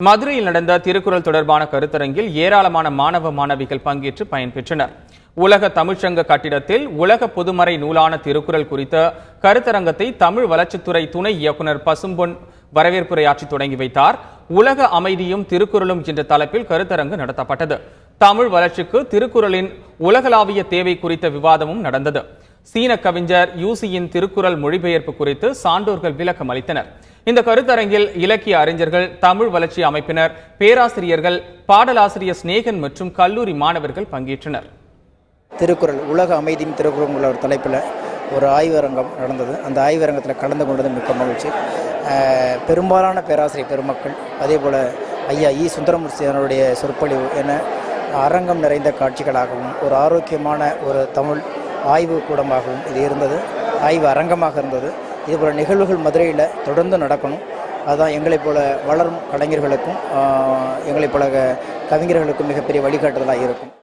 மதுரையில் நடந்த திருக்குறள் தொடர்பான கருத்தரங்கில் ஏராளமான மாணவ மாணவிகள் பங்கேற்று பயன்பெற்றனர். உலக தமிழ்ச்சங்க கட்டிடத்தில் உலக பொதுமறை நூலான திருக்குறள் குறித்த கருத்தரங்கத்தை தமிழ் வளர்ச்சித்துறை துணை இயக்குநர் பசும்பொன் வரவேற்புரையாற்றி தொடங்கி வைத்தார். உலக அமைதியும் திருக்குறளும் என்ற தலைப்பில் கருத்தரங்கு நடத்தப்பட்டது. தமிழ் வளர்ச்சிக்கு திருக்குறளின் உலகளாவிய தேவை குறித்த விவாதமும் நடந்தது. சீன கவிஞர் யூசியின் திருக்குறள் மொழிபெயர்ப்பு குறித்து சான்றோர்கள் விளக்கம் அளித்தனர். இந்த கருத்தரங்கில் இலக்கிய அறிஞர்கள், தமிழ் வளர்ச்சி அமைப்பினர், பேராசிரியர்கள், பாடலாசிரியர் ஸ்நேகன் மற்றும் கல்லூரி மாணவர்கள் பங்கேற்றனர். திருக்குறள் உலக அமைதியும் திருக்குறள் உள்ள ஒரு தலைப்பில் ஒரு ஆய்வரங்கம் நடந்தது. அந்த ஆய்வரங்கத்தில் கலந்து கொண்டது மிக்க மகிழ்ச்சி. பெரும்பாலான பேராசிரியர் பெருமக்கள், அதே போல் ஐயா சுந்தரமூர்த்தியினுடைய சொற்பொழிவு என அரங்கம் நிறைந்த காட்சிகளாகவும் ஒரு ஆரோக்கியமான ஒரு தமிழ் ஆய்வு கூடமாகவும் இது இருந்தது. ஆய்வு அரங்கமாக இருந்தது. இதுபோல் நிகழ்வுகள் மதுரையில் தொடர்ந்து நடக்கணும். அதுதான் எங்களைப் போல வளரும் கலைஞர்களுக்கும் எங்களைப் போல கவிஞர்களுக்கும் மிகப்பெரிய வழிகாட்டுதலாக இருக்கும்.